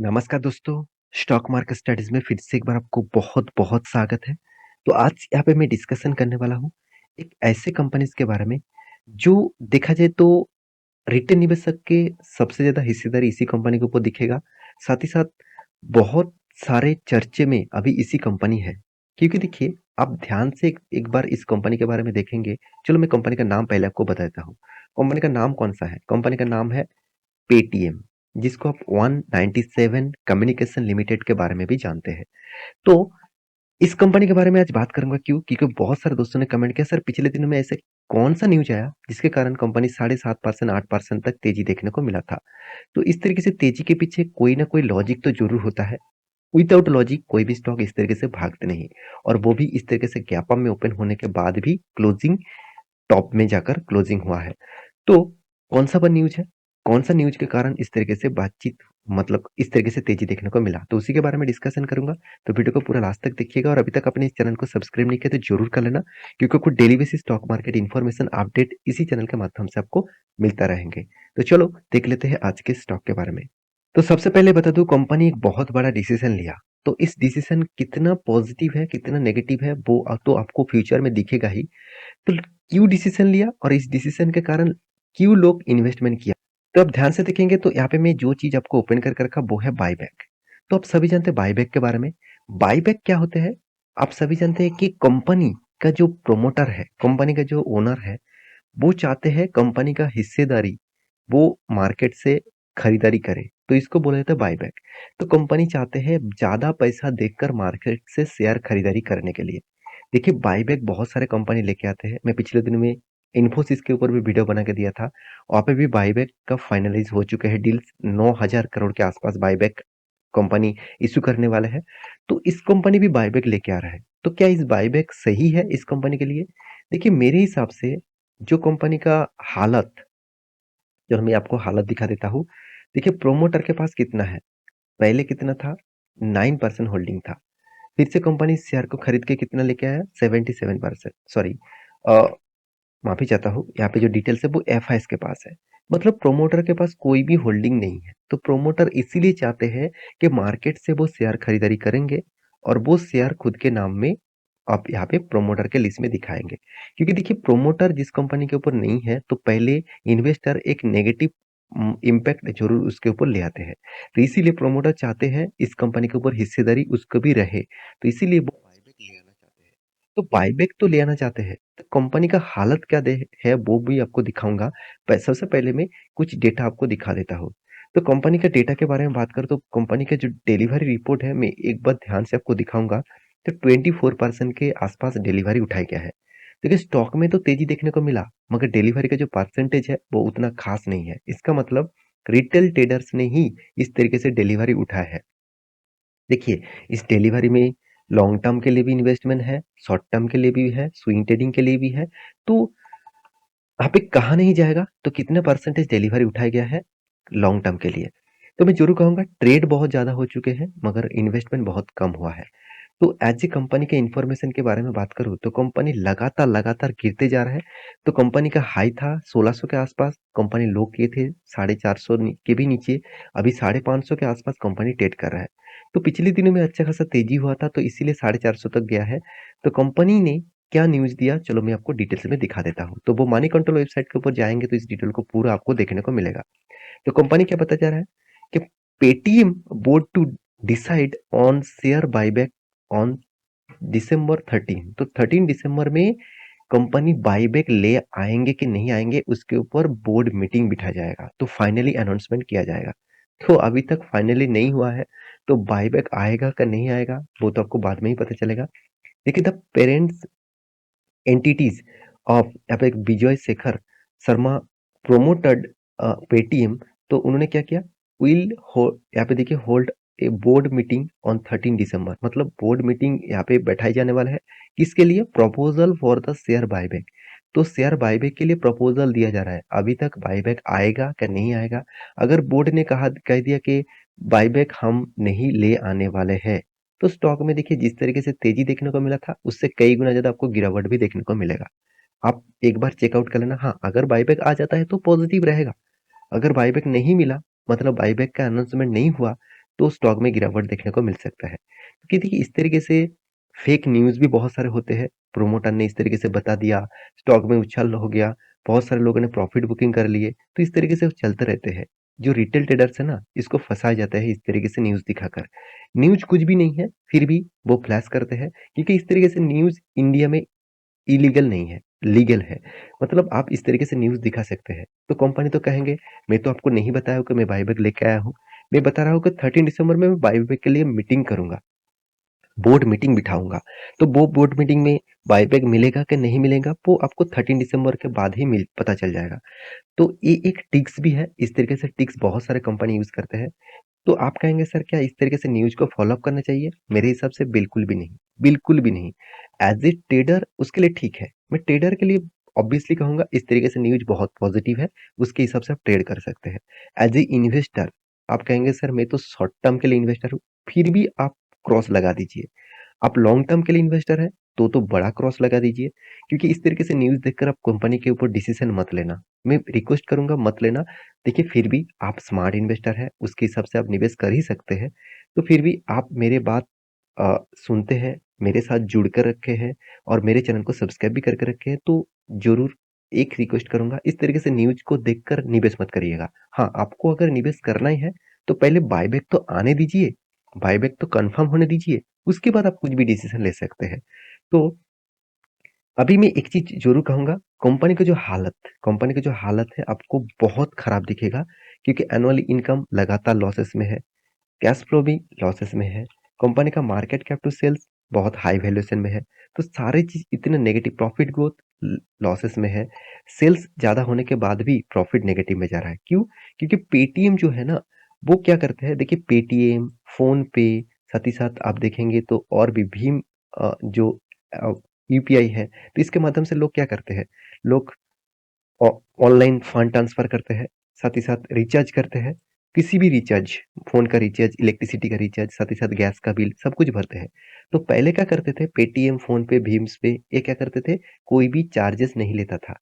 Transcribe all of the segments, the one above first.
नमस्कार दोस्तों, stock market studies में फिर से एक बार आपको बहुत-बहुत स्वागत है। तो आज यहाँ पे मैं डिस्कशन करने वाला हूँ, एक ऐसे कंपनीज़ के बारे में, जो देखा जाए तो रिटेल निवेशक के सबसे ज़्यादा हिस्सेदारी इसी कंपनी के ऊपर दिखेगा। साथ ही साथ बहुत सारे चर्चे में अभी इसी कंपनी है। क्योंकि देखिए, आप ध्यान से एक एक बार इस कंपनी के बारे में देखेंगे। चलो मैं कंपनी का नाम पहले आपको बता देता हूँ। कंपनी का नाम कौन-सा है? कंपनी का नाम है पेटीएम, जिसको आप 197 कम्युनिकेशन लिमिटेड के बारे में भी जानते हैं। तो इस कंपनी के बारे में आज बात करूँगा क्यों? क्योंकि बहुत सारे दोस्तों ने कमेंट किया, सर पिछले दिनों में ऐसे कौन-सा न्यूज़ आया जिसके कारण कंपनी 7.5% 8% तक तेज़ी देखने को मिला था। तो इस तरीके से तेज़ी के पीछे कोई ना कोई लॉजिक तो ज़रूर होता है। विदाउट लॉजिक कोई भी स्टॉक इस तरीके से भागते नहीं, और वो भी इस तरीके से गैप अप में ओपन होने के बाद भी क्लोजिंग टॉप में जाकर क्लोजिंग हुआ है। तो कौन-सा वो न्यूज़ है? कौन-सा न्यूज़ के कारण इस तरीके से बातचीत, मतलब इस तरीके से तेज़ी देखने को मिला? तो उसी के बारे में डिस्कशन करूँगा। तो वीडियो को पूरा लास्ट तक देखिएगा, और अभी तक आपने इस चैनल को सब्सक्राइब नहीं किया तो ज़रूर कर लेना, क्योंकि आपको daily basis stock market information update इसी चैनल के माध्यम से आपको मिलता रहेंगे। तो चलो देख लेते हैं आज के स्टॉक के बारे में। तो सबसे पहले बता दूँ, कंपनी एक बहुत बड़ा डिसीज़न लिया। तो इस डिसीज़न कितना पॉजिटिव है, कितना नेगेटिव है, वो तो आपको फ्यूचर में दिखेगा ही। तो क्यों डिसीजन लिया और इस डिसीजन के कारण क्यों लोग इन्वेस्टमेंट किया? तो आप ध्यान से देखेंगे तो यहाँ पे मैं जो चीज़ आपको ओपन करके रखा वो है बायबैक। तो आप सभी जानते हैं बायबैक के बारे में। बायबैक क्या होते हैं? आप सभी जानते हैं कि कंपनी का जो प्रमोटर है, कंपनी का जो ओनर है, वो चाहते हैं कंपनी का हिस्सेदारी वो मार्केट से खरीदारी करे। तो इसको बोला जाता है बायबैक। तो कंपनी चाहते हैं ज़्यादा पैसा देकर मार्केट से शेयर खरीदारी करने के लिए। देखिए, बायबैक बहुत सारे कंपनी लेके आते हैं। मैं पिछले दिनों में इन्फोसिस के ऊपर भी वीडियो बना के दिया था। वहाँ पे भी बायबैक का फाइनलाइज़ हो चुके हैं डील्स। 9,000 करोड़ के आसपास बायबैक कंपनी इश्यू करने वाला है। तो इस कंपनी भी बायबैक लेके आ रहा है। तो क्या इस बायबैक सही है इस कंपनी के लिए? देखिए, मेरे हिसाब से जो कंपनी का हालत, चलो मैं आपको हालत दिखा देता हूँ। देखिए, प्रोमोटर के पास कितना है? पहले कितना था? 9% होल्डिंग था। फिर से कंपनी इस शेयर को खरीद के कितना लेके आया? 77%, सॉरी, अ, माफ़ी चाहता हूँ, यहाँ पे जो डिटेल्स है वो एफआईएस के पास है। मतलब प्रोमोटर के पास कोई भी होल्डिंग नहीं है। तो प्रोमोटर इसीलिए चाहते हैं कि मार्केट से वो शेयर खरीदारी करेंगे, और वो शेयर खुद के नाम में आप यहाँ पे प्रोमोटर के लिस्ट में दिखाएँगे। क्योंकि देखिए, प्रोमोटर जिस कंपनी के ऊपर नहीं है, तो पहले इन्वेस्टर एक नेगेटिव इम्पैक्ट ज़रूर उसके ऊपर ले आते हैं। तो इसीलिए प्रोमोटर चाहते हैं इस कंपनी के ऊपर हिस्सेदारी उसको भी रहे। तो इसीलिए वो बायबैक ले आना चाहते हैं। तो बायबैक तो ले आना चाहते हैं, तो कंपनी का हालत क्या दे है वो भी आपको दिखाऊँगा। सबसे पहले मैं कुछ डेटा आपको दिखा देता हूँ। तो कंपनी के डेटा के बारे में बात करूँ तो कंपनी का जो डिलीवरी रिपोर्ट है, मैं एक बार ध्यान से आपको दिखाऊँगा। तो 24% के आसपास डिलीवरी उठाया गया है। देखिए, स्टॉक में तो तेज़ी देखने को मिला, मगर डिलीवरी का जो परसेंटेज है वो उतना खास नहीं है। इसका मतलब रिटेल ट्रेडर्स ने ही इस तरीके से डिलीवरी उठाया है। देखिए, इस डिलीवरी में लॉन्ग टर्म के लिए भी इन्वेस्टमेंट है, शॉर्ट टर्म के लिए भी है, स्विंग ट्रेडिंग के लिए भी है। तो आप ये कहा नहीं जाएगा तो कितने परसेंटेज डिलीवरी उठाया गया है लॉन्ग टर्म के लिए। तो मैं ज़रूर कहूँगा ट्रेड बहुत ज़्यादा हो चुके हैं, मगर इन्वेस्टमेंट बहुत कम हुआ है। तो एज ए कंपनी के इन्फॉर्मेशन के बारे में बात करूँ तो कंपनी लगातार गिरते जा रहा है। तो कंपनी का हाई था 1600 के आसपास, कंपनी लो किए थे 450 के भी नीचे। अभी 550 के आसपास कंपनी ट्रेड कर रहा है। तो पिछले दिनों में अच्छा खासा तेजी हुआ था, तो इसीलिए 450 तक गया है। तो कंपनी ने क्या न्यूज़ दिया, चलो मैं आपको डिटेल्स में दिखा देता हूँ। तो वो मनी कंट्रोल वेबसाइट के ऊपर जाएँगे तो इस डिटेल को पूरा आपको देखने को मिलेगा। तो कंपनी क्या बताया जा रहा है कि Paytm board to decide on share buyback on December 13। तो 13 दिसंबर में कंपनी बायबैक ले आएँगे कि नहीं आएँगे, उसके ऊपर बोर्ड मीटिंग बिठाया जाएगा। तो फाइनली अनाउंसमेंट किया जाएगा। तो अभी तक फाइनली नहीं हुआ है, तो बायबैक आएगा कि नहीं आएगा, वो तो आपको बाद में ही पता चलेगा। देखिए, द पेरेंट्स एंटिटीज ऑफ यहाँ पे एक विजय शेखर शर्मा प्रोमोटेड पेटीएम। तो उन्होंने क्या किया, विल हो यहाँ पे देखिए hold a board meeting on 13 दिसंबर। मतलब बोर्ड मीटिंग यहाँ पे बैठाई जाने वाला है। किसके लिए? Proposal for the share buyback. तो शेयर बायबैक के लिए प्रपोजल दिया जा रहा है। अभी तक बायबैक आएगा क्या नहीं आएगा। अगर बोर्ड ने कह दिया कि बायबैक हम नहीं ले आने वाले हैं, तो स्टॉक में देखिए जिस तरीके से तेजी देखने को मिला था, उससे कई गुना ज़्यादा आपको गिरावट भी देखने को मिलेगा। आप एक बार चेकआउट कर लेना। हाँ, अगर बायबैक आ जाता है तो पॉजिटिव रहेगा। अगर बायबैक नहीं मिला, मतलब बायबैक का अनाउंसमेंट नहीं हुआ, तो स्टॉक में गिरावट देखने को मिल सकता है। क्योंकि देखिए इस तरीके से फेक न्यूज़ भी बहुत सारे होते हैं। प्रोमोटर ने इस तरीके से बता दिया, स्टॉक में उछाल हो गया, बहुत सारे लोगों ने प्रॉफिट बुकिंग कर लिए, तो इस तरीके से वो चलते रहते हैं। जो रिटेल ट्रेडर्स है ना, इसको फँसाया जाता है इस तरीके से न्यूज़ दिखाकर। न्यूज़ कुछ भी नहीं है, फिर भी वो फ्लैश करते हैं क्योंकि इस तरीके से न्यूज़ इंडिया में इलीगल नहीं है, लीगल है। मतलब आप इस तरीके से न्यूज़ दिखा सकते हैं। तो कंपनी तो कहेंगे, मैं तो आपको नहीं बताया कि मैं बायबैक लेके आया हूँ। मैं बता रहा हूँ कि 13 दिसंबर में मैं बायबैक के लिए मीटिंग करूँगा, बोर्ड मीटिंग बिठाऊँगा। तो वो बोर्ड मीटिंग में बायबैक मिलेगा कि नहीं मिलेगा, वो आपको 13 दिसंबर के बाद ही मिल पता चल जाएगा। तो ये एक ट्रिक्स भी है, इस तरीके से ट्रिक्स बहुत सारे कंपनी यूज़ करते हैं। तो आप कहेंगे सर क्या इस तरीके से न्यूज़ को फ़ॉलो अप करना चाहिए? मेरे हिसाब से बिल्कुल भी नहीं, बिल्कुल भी नहीं। ऐज़ ए ट्रेडर उसके लिए ठीक है। मैं ट्रेडर के लिए ऑब्वियसली कहूँगा इस तरीके से न्यूज़ बहुत पॉज़िटिव है, उसके हिसाब से आप ट्रेड कर सकते हैं। ऐज़ ए इन्वेस्टर आप कहेंगे सर मैं तो शॉर्ट टर्म के लिए इन्वेस्टर हूँ, फिर भी आप क्रॉस लगा दीजिए। आप लॉन्ग टर्म के लिए इन्वेस्टर हैं, तो बड़ा क्रॉस लगा दीजिए, क्योंकि इस तरीके से न्यूज़ देखकर आप कंपनी के ऊपर डिसीज़न मत लेना। मैं रिक्वेस्ट करूँगा मत लेना। देखिए फिर भी आप स्मार्ट इन्वेस्टर हैं, उसके हिसाब से आप निवेश कर ही सकते हैं। तो फिर भी आप मेरे बात सुनते हैं, मेरे साथ जुड़ कर रखे हैं और मेरे चैनल को सब्सक्राइब भी करके रखे हैं, तो ज़रूर एक रिक्वेस्ट करूँगा, इस तरीके से न्यूज़ को देखकर निवेश मत करिएगा। हाँ, आपको अगर निवेश करना ही है, तो पहले बायबैक तो आने दीजिए, बायबैक तो कन्फर्म होने दीजिए, उसके बाद आप कुछ भी डिसीज़न ले सकते हैं। तो अभी मैं एक चीज़ ज़रूर कहूँगा, कंपनी की जो हालत है आपको बहुत खराब दिखेगा, क्योंकि एनुअली इनकम लगातार लॉसेस में है, कैश फ्लो भी लॉसेस में है, कंपनी का मार्केट कैप टू सेल्स बहुत हाई वैल्यूएशन में है, तो सारी चीज़ इतने नेगेटिव, प्रॉफिट ग्रोथ लॉसेस में है, सेल्स ज़्यादा होने के बाद भी प्रॉफिट नेगेटिव में जा रहा है। क्यों? क्योंकि पेटीएम जो है ना, वो क्या करते हैं, देखिए पेटीएम, फ़ोन पे, साथ ही साथ आप देखेंगे तो और भी भीम जो अ, यूपीआई है, तो इसके माध्यम से लोग क्या करते हैं, लोग ऑ ऑनलाइन फंड ट्रांसफर करते हैं, साथ ही साथ रिचार्ज करते हैं। किसी भी रिचार्ज, फ़ोन का रिचार्ज, इलेक्ट्रिसिटी का रिचार्ज, साथ ही साथ गैस का बिल, सब कुछ भरते हैं। तो पहले क्या करते थे, पेटीएम, फ़ोनपे, भीम्स पे, ये क्या करते थे, कोई भी चार्जेस नहीं लेता था।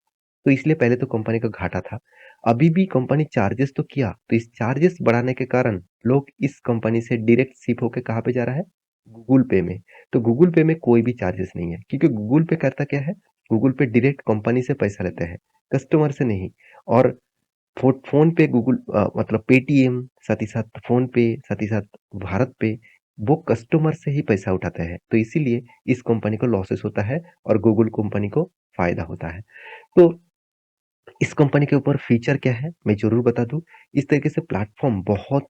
तो इसलिए पहले तो कंपनी का घाटा था। अभी भी कंपनी चार्जेस तो किया, तो इस चार्जेस बढ़ाने के कारण लोग इस कंपनी से डायरेक्ट शिफ्ट होके कहाँ पे जा रहा है? गूगल पे में। तो गूगल पे में कोई भी चार्जेस नहीं है, क्योंकि गूगल पे करता क्या है, गूगल पे डायरेक्ट कंपनी से पैसा लेते हैं, कस्टमर से नहीं। और फ़ोन पे, मतलब पेटीएम, साथ ही साथ फ़ोन पे, साथ ही साथ भारत पे, वो कस्टमर से ही पैसा उठाते हैं। तो इसीलिए इस कंपनी को लॉसेस होता है और गूगल कंपनी को फ़ायदा होता है। तो इस कंपनी के ऊपर फीचर क्या है, मैं ज़रूर बता दूँ। इस तरीके से प्लेटफ़ॉर्म बहुत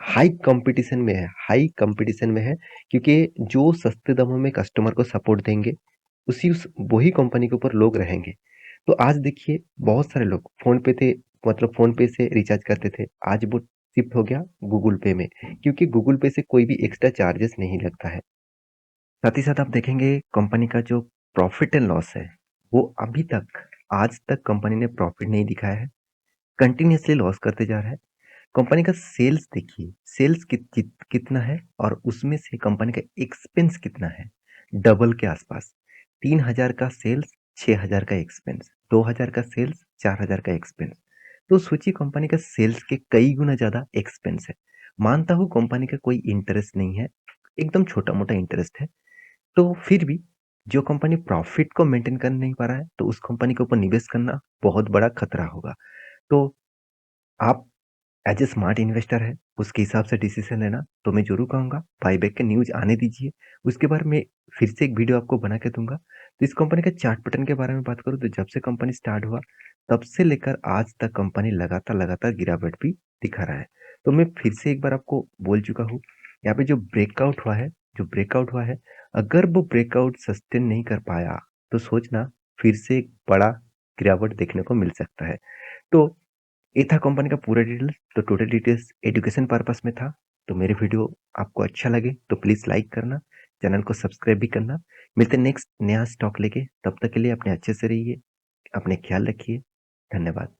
हाई कॉम्पिटिशन में है, क्योंकि जो सस्ते दामों में कस्टमर को सपोर्ट देंगे, वही कंपनी के ऊपर लोग रहेंगे। तो आज देखिए बहुत सारे लोग फ़ोन पे से रिचार्ज करते थे, आज वो शिफ्ट हो गया गूगल पे में, क्योंकि गूगल पे से कोई भी एक्स्ट्रा चार्जेस नहीं लगता है। साथ ही साथ आप देखेंगे कंपनी का जो प्रॉफ़िट एंड लॉस है, वो आज तक कंपनी ने प्रॉफ़िट नहीं दिखाया है, कंटिन्यूअसली लॉस करते जा रहा है। कंपनी का सेल्स देखिए, सेल्स कितना है और उसमें से कंपनी का एक्सपेंस कितना है, डबल के आसपास। 3,000 का सेल्स, 6,000 का एक्सपेंस, 2,000 का सेल्स, 4,000 का एक्सपेंस। तो सोचिए कंपनी का सेल्स के कई गुना ज़्यादा एक्सपेंस है। मानता हूँ कंपनी का कोई इंटरेस्ट नहीं है, एकदम छोटा-मोटा इंटरेस्ट है। तो फिर भी जो कंपनी प्रॉफिट को मेंटेन कर नहीं पा रहा है, तो उस कंपनी के ऊपर निवेश करना बहुत बड़ा खतरा होगा। तो आप एज़ ए स्मार्ट इन्वेस्टर है, उसके हिसाब से डिसीज़न लेना, तो मैं ज़रूर कहूँगा बायबैक के न्यूज़ आने दीजिए। उसके बाद मैं फिर से एक वीडियो आपको बना के दूँगा। तो इस कंपनी के चार्ट पैटर्न के बारे में बात करूँ, तो जब से कंपनी स्टार्ट हुआ, तब से लेकर आज तक कंपनी लगातार गिरावट भी दिखा रहा है। तो मैं फिर से एक बार आपको बोल चुका हूँ, यहाँ पे जो ब्रेकआउट हुआ है, अगर वो ब्रेकआउट सस्टेन नहीं कर पाया, तो सोचना फिर से एक बड़ा गिरावट देखने को मिल सकता है। तो ये था कंपनी का पूरा डिटेल्स। तो टोटल डिटेल्स एजुकेशन पर्पस में था। तो मेरे वीडियो आपको अच्छा लगे तो प्लीज़ लाइक करना, चैनल को सब्सक्राइब भी करना। मिलते हैं नेक्स्ट नया स्टॉक लेके, तब तक के लिए अपने अच्छे से रहिए, अपने ख्याल रखिए। धन्यवाद।